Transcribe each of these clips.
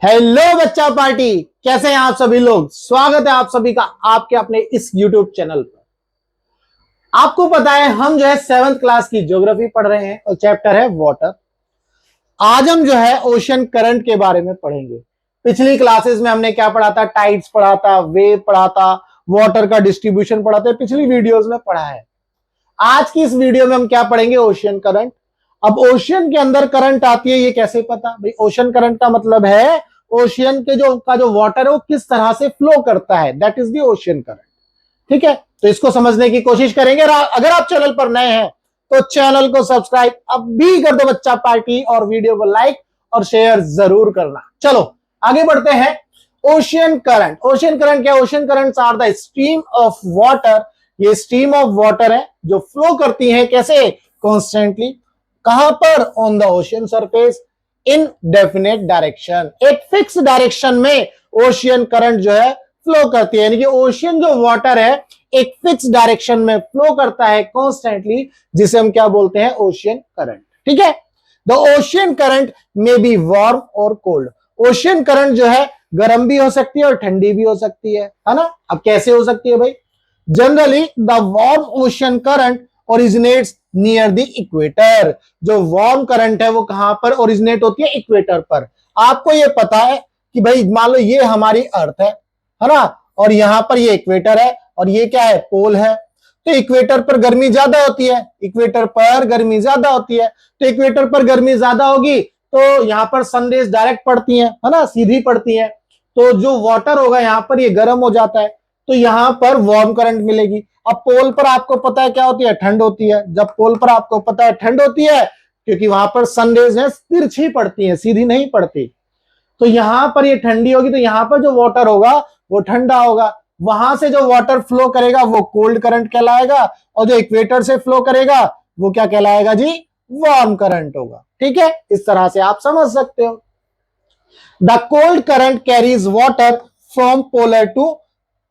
Hello बच्चा party, कैसे हैं आप सभी लोग। स्वागत है आप सभी का आपके अपने इस यूट्यूब चैनल पर। आपको पता है हम जो है 7th क्लास की ज्योग्राफी पढ़ रहे हैं और चैप्टर है वाटर। आज हम जो है ओशन करंट के बारे में पढ़ेंगे। पिछली क्लासेस में हमने क्या पढ़ा था, टाइड्स पढ़ा था, वेव पढ़ा था, वाटर का डिस्ट्रीब्यूशन पढ़ा था, पिछली वीडियोस में पढ़ा है। आज की इस वीडियो में हम क्या पढ़ेंगे, ओशियन करंट। अब ओशियन के अंदर करंट आती है, ये कैसे पता भाई। ओशियन करंट का मतलब है ओशियन के जो वाटर है वो किस तरह से फ्लो करता है, that is the ocean current. ठीक है, तो इसको समझने की कोशिश करेंगे। अगर आप चैनल पर नए हैं तो चैनल को सब्सक्राइब अब भी कर दो बच्चा पार्टी, और वीडियो को लाइक और शेयर जरूर करना। चलो आगे बढ़ते हैं। ओशियन करंट, ओशियन करंट क्या, ocean currents are the stream of water. ये स्ट्रीम ऑफ वाटर है जो फ्लो करती है कैसे, कॉन्स्टेंटली। कहां पर, on the ocean surface in definite direction. एक फिक्स डायरेक्शन में ओशियन करंट जो है फ्लो करती है, यानी कि ओशियन जो वाटर है एक फिक्स डायरेक्शन में फ्लो करता है कॉन्स्टेंटली, जिसे हम क्या बोलते हैं, ओशियन करंट। ठीक है, द ओशियन करंट में बी वार्म और कोल्ड। ओशियन करंट जो है गर्म भी हो सकती है और ठंडी भी हो सकती है ना। अब कैसे हो सकती है भाई, generally the warm ocean current originates near the equator. जो वार्म करंट है वो कहां पर ओरिजिनेट होती है, इक्वेटर पर। आपको ये पता है कि भाई मान लो ये हमारी अर्थ है ना, और यहां पर ये इक्वेटर है और ये क्या है, पोल है। तो इक्वेटर पर गर्मी ज्यादा होती है, इक्वेटर पर गर्मी ज्यादा होती है। तो इक्वेटर पर गर्मी ज्यादा होगी तो यहां पर सनरेज डायरेक्ट पड़ती है ना, सीधी पड़ती है। तो जो वाटर होगा यहां पर ये गर्म हो जाता है, तो यहां पर वार्म करंट मिलेगी। अब पोल पर आपको पता है क्या होती है, ठंड होती है। जब पोल पर आपको पता है ठंड होती है, क्योंकि वहां पर सनरेज है तिरछी पड़ती है, सीधी नहीं पड़ती। तो यहां पर ये ठंडी होगी तो यहां पर जो वाटर होगा वो ठंडा होगा। वहां से जो वाटर फ्लो करेगा वो कोल्ड करंट कहलाएगा, और जो इक्वेटर से फ्लो करेगा वो क्या कहलाएगा जी, वार्म करंट होगा। ठीक है, इस तरह से आप समझ सकते हो। The cold current carries water from polar to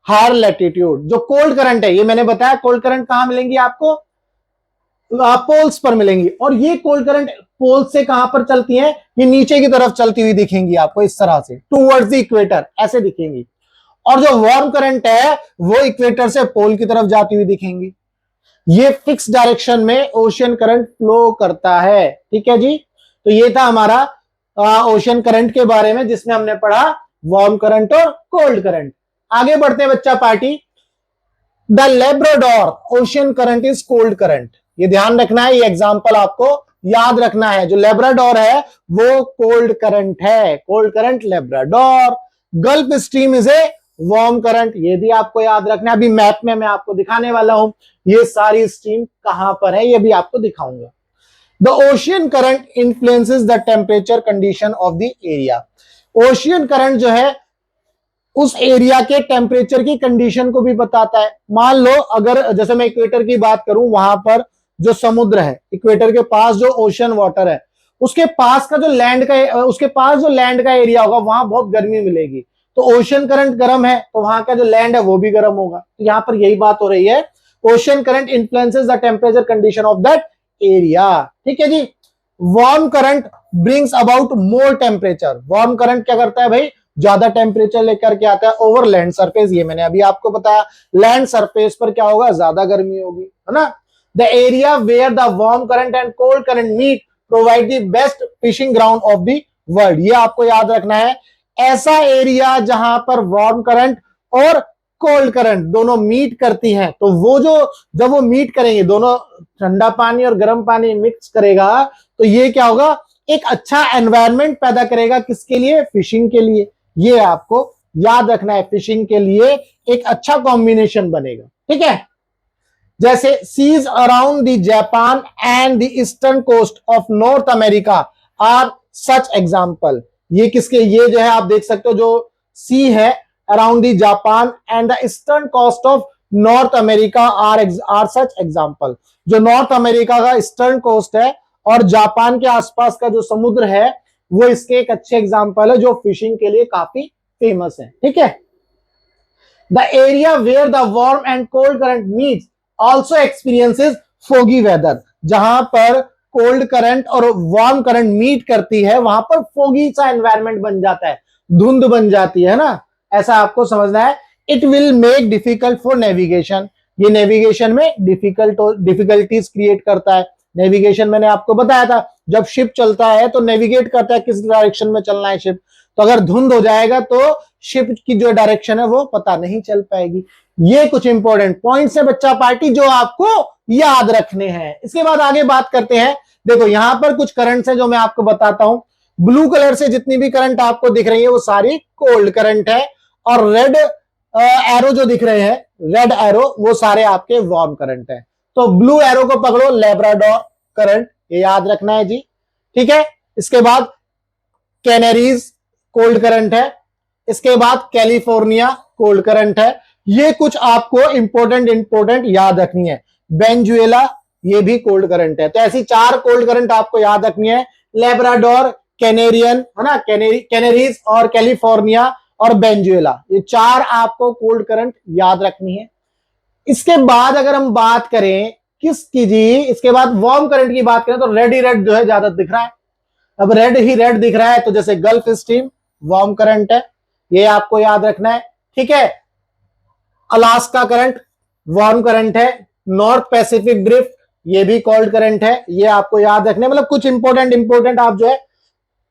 higher latitude. जो कोल्ड करंट है, ये मैंने बताया कोल्ड करंट कहां मिलेंगी आपको, पोल्स पर मिलेंगी। और ये कोल्ड करंट पोल से कहां पर चलती हैं, ये नीचे की तरफ चलती हुई दिखेंगी आपको इस तरह से, टूवर्ड्स द इक्वेटर ऐसे दिखेंगी। और जो वार्म करंट है वो इक्वेटर से पोल की तरफ जाती हुई दिखेंगी। ये फिक्स डायरेक्शन में ओशियन करंट फ्लो करता है। ठीक है जी, तो ये था हमारा ओशियन करंट के बारे में, जिसमें हमने पढ़ा वार्म करंट और कोल्ड करंट। आगे बढ़ते हैं बच्चा party. The Labrador ocean current is cold current. ये ध्यान रखना है, ये एग्जांपल आपको याद रखना है। जो लेब्राडोर है वो कोल्ड करंट है, cold current Labrador. Gulf stream is a warm current, ये भी आपको याद रखना है। अभी मैप में मैं आपको दिखाने वाला हूं ये सारी स्ट्रीम कहां पर है, ये भी आपको दिखाऊंगा। The ocean current influences the temperature condition of the area. Ocean current जो है उस एरिया के टेम्परेचर की कंडीशन को भी बताता है। मान लो अगर जैसे मैं इक्वेटर की बात करूं, वहां पर जो समुद्र है, इक्वेटर के पास जो ओशन वाटर है, उसके पास का जो लैंड का, उसके पास जो लैंड का एरिया होगा वहां बहुत गर्मी मिलेगी। तो ओशन करंट गर्म है तो वहां का जो लैंड है वो भी गर्म होगा। तो यहां पर यही बात हो रही है, ocean current influences the temperature condition of that area. ठीक है जी। Warm current brings about more temperature. Warm current क्या करता है भाई, ज्यादा टेम्परेचर लेकर के आता है ओवर लैंड सरफेस। ये मैंने अभी आपको बताया, लैंड सरफेस पर क्या होगा, ज्यादा गर्मी होगी, है ना। The area where the warm current and cold current meet provide the best fishing ground of the world. ये आपको याद रखना है, ऐसा एरिया जहां पर वार्म करंट और कोल्ड करंट दोनों मीट करती हैं, तो वो जो जब वो मीट करेंगे दोनों, ठंडा पानी और गर्म पानी मिक्स करेगा, तो ये क्या होगा, एक अच्छा एनवायरनमेंट पैदा करेगा। किसके लिए, फिशिंग के लिए। ये आपको याद रखना है, फिशिंग के लिए एक अच्छा कॉम्बिनेशन बनेगा। ठीक है, जैसे seas around the Japan and the eastern coast of North America are such example. ये किसके, ये जो है आप देख सकते हो, जो सी है around the Japan and the eastern coast of North America are such example. जो नॉर्थ अमेरिका का ईस्टर्न कोस्ट है और जापान के आसपास का जो समुद्र है वो इसके एक अच्छे एग्जांपल है, जो फिशिंग के लिए काफी फेमस है। ठीक है, the area where the warm and cold current meets also experiences foggy weather. जहां पर कोल्ड करंट और वार्म करंट मीट करती है, वहां पर फोगी सा एनवायरमेंट बन जाता है, धुंध बन जाती है ना, ऐसा आपको समझना है। It will make difficult for navigation, ये नेविगेशन में डिफिकल्टीज क्रिएट करता है। नेविगेशन मैंने आपको बताया था, जब शिप चलता है तो नेविगेट करता है किस डायरेक्शन में चलना है शिप, तो अगर धुंध हो जाएगा तो शिप की जो डायरेक्शन है वो पता नहीं चल पाएगी। ये कुछ इंपॉर्टेंट पॉइंट्स है बच्चा पार्टी जो आपको याद रखने हैं। इसके बाद आगे बात करते हैं। देखो यहां पर कुछ करंट्स हैं जो मैं आपको बताता हूं। ब्लू कलर से जितनी भी करंट आपको दिख रही है वो सारी कोल्ड करंट है, और रेड एरो जो दिख रहे हैं, रेड एरो, वो सारे आपके वार्म करंट है। तो ब्लू एरो को पकड़ो, लेब्राडोर करंट, ये याद रखना है जी, ठीक है। इसके बाद कैनरीज कोल्ड करंट है, इसके बाद कैलिफोर्निया कोल्ड करंट है। ये कुछ आपको इंपॉर्टेंट याद रखनी है। वेनेजुएला, ये भी कोल्ड करंट है। तो ऐसी 4 कोल्ड करंट आपको याद रखनी है, लेब्राडोर, कैनेरियन, है ना, कैनरीज और कैलिफोर्निया और वेनेजुएला, ये 4 आपको कोल्ड करंट याद रखनी है। इसके बाद अगर हम बात करें किसकी जी, इसके बाद वार्म करंट की बात करें तो रेड ही रेड जो है ज्यादा दिख रहा है। अब रेड ही रेड दिख रहा है तो जैसे गल्फ स्ट्रीम वार्म करंट है, ये आपको याद रखना है, ठीक है। अलास्का करंट वार्म करंट है। नॉर्थ पैसिफिक ड्रिफ्ट, ये भी कोल्ड करंट है, ये आपको याद रखना है। मतलब कुछ इंपॉर्टेंट आप जो है,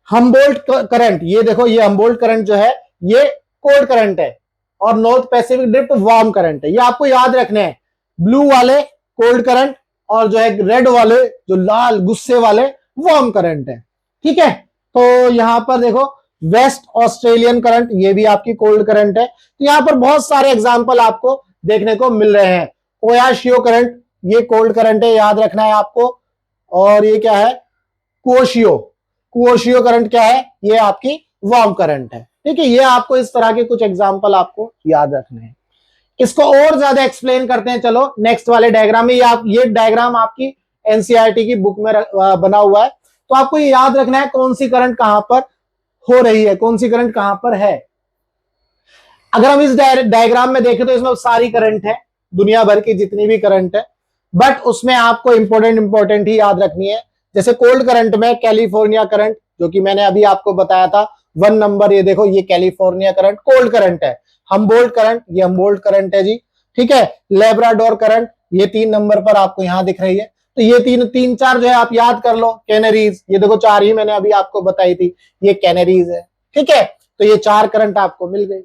हम्बोल्ट करंट, ये देखो, ये हम्बोल्ट करंट जो है ये कोल्ड करंट है, और north Pacific drift warm current है, ये आपको याद रखने हैं। ब्लू वाले कोल्ड करंट और जो है रेड वाले जो लाल गुस्से वाले वार्म करंट है, ठीक है। तो यहां पर देखो वेस्ट ऑस्ट्रेलियन करंट, ये भी आपकी कोल्ड करंट है। तो यहां पर बहुत सारे एग्जांपल आपको देखने को मिल रहे हैं। ओयाशियो करंट, ये कोल्ड करंट है, याद रखना है आपको। और ये क्या है, कुओशियो करंट क्या है, ये आपकी वार्म करंट है, ठीक है। ये आपको इस तरह के कुछ एग्जांपल आपको याद रखने हैं। इसको और ज्यादा एक्सप्लेन करते हैं, चलो नेक्स्ट वाले डायग्राम में। ये डायग्राम आपकी एनसीईआरटी की बुक में बना हुआ है। तो आपको ये याद रखना है कौन सी करंट कहां पर हो रही है, कौन सी करंट कहां पर है। अगर हम इस डायग्राम में देखें तो इसमें सारी करंट है, दुनिया भर की जितनी भी करंट है, बट उसमें आपको इंपॉर्टेंट ही याद रखनी है। जैसे कोल्ड करंट में कैलिफोर्निया करंट, जो कि मैंने अभी आपको बताया था 1 नंबर, ये देखो, ये कैलिफोर्निया करंट कोल्ड करंट है। हम्बोल्ट करंट, ये हम्बोल्ट करंट है जी, ठीक है। लेब्राडोर करंट, ये 3 नंबर पर आपको यहां दिख रही है। तो ये तीन चार जो है आप याद कर लो। कैनरीज, ये देखो 4 ही मैंने अभी आपको बताई थी, ये कैनरीज है, ठीक है। तो ये 4 करंट आपको मिल गई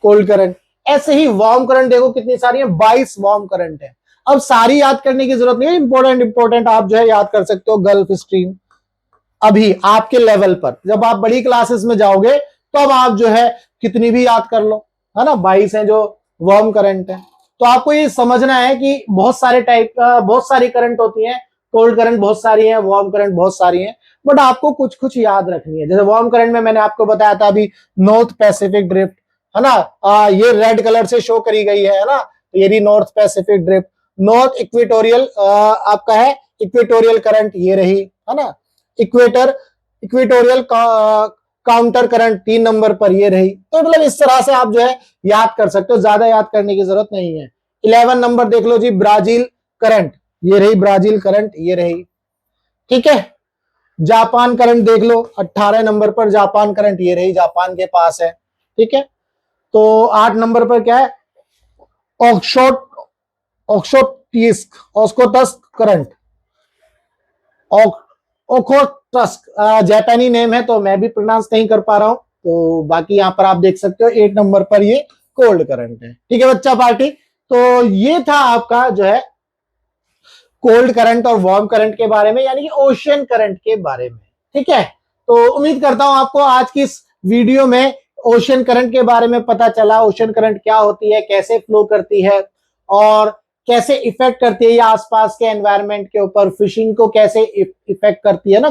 कोल्ड करंट। ऐसे ही वार्म करंट देखो कितनी सारी है, 22 वार्म करंट है। अब सारी याद करने की जरूरत नहीं है, इंपॉर्टेंट आप जो है याद कर सकते हो। गल्फ स्ट्रीम, अभी आपके लेवल पर, जब आप बड़ी क्लासेस में जाओगे तो अब आप जो है कितनी भी याद कर लो, है ना, 22 है जो वार्म करंट है। तो आपको ये समझना है कि बहुत सारे टाइप का, बहुत सारी करंट होती है। कोल्ड करंट बहुत सारी है, वार्म करंट बहुत सारी है, बट आपको कुछ कुछ याद रखनी है। जैसे वार्म करंट में मैंने आपको बताया था अभी नॉर्थ पैसिफिक ड्रिफ्ट, है ना, ये रेड कलर से शो करी गई है ना, ये भी north Pacific drift. North equatorial आपका है इक्वेटोरियल करंट, ये रही, है ना। इक्वेटोरियल काउंटर करंट 3 नंबर पर ये रही। तो मतलब इस तरह से आप जो है याद कर सकते हो, ज्यादा याद करने की जरूरत नहीं है। 11 नंबर देख लो जी, ब्राजील करंट, ये रही ब्राजील करंट, ये रही, ठीक है। जापान करंट देख लो 18 नंबर पर, जापान करंट, ये रही, जापान के पास है, ठीक है। तो 8 नंबर पर क्या है, ओस्कोटस्क करंट, ओखोटस्क, जापानी नेम है तो मैं भी प्रोनाउंस नहीं कर पा रहा हूं, तो बाकी यहां पर आप देख सकते हो 8 नंबर पर ये कोल्ड करंट है, ठीक है बच्चा पार्टी। तो ये था आपका जो है कोल्ड करंट और वार्म करंट के बारे में, यानी कि ओशन करंट के बारे में, ठीक है। तो उम्मीद करता हूं आपको आज की इस वीडियो में ओशन करंट के बारे में पता चला। ओशन करंट क्या होती है, कैसे फ्लो करती है, और कैसे इफेक्ट करती है ये आसपास के एनवायरनमेंट के ऊपर, फिशिंग को कैसे इफेक्ट करती है ना,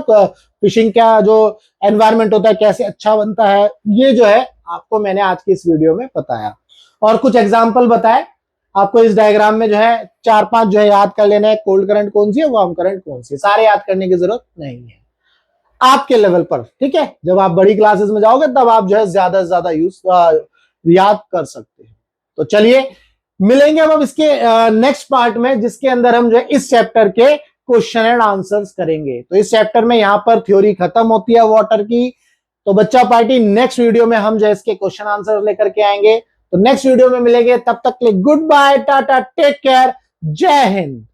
फिशिंग का जो एनवायरनमेंट होता है कैसे अच्छा बनता है, ये जो है आपको मैंने आज की इस वीडियो में बताया। और कुछ एग्जाम्पल बताए आपको। इस डायग्राम में जो है 4-5 जो है याद कर लेना है, कोल्ड करंट कौन सी है, वार्म करंट कौन सी है, सारे याद करने की जरूरत नहीं है आपके लेवल पर, ठीक है। जब आप बड़ी क्लासेस में जाओगे तब आप जो है ज्यादा से ज्यादा याद कर सकते हैं। तो चलिए मिलेंगे अब इसके नेक्स्ट पार्ट में, जिसके अंदर हम जो है इस चैप्टर के क्वेश्चन एंड आंसर्स करेंगे। तो इस चैप्टर में यहां पर थ्योरी खत्म होती है वाटर की। तो बच्चा पार्टी नेक्स्ट वीडियो में हम जो है इसके क्वेश्चन आंसर लेकर के आएंगे। तो नेक्स्ट वीडियो में मिलेंगे, तब तक के लिए good bye, tata, take care, जय हिंद।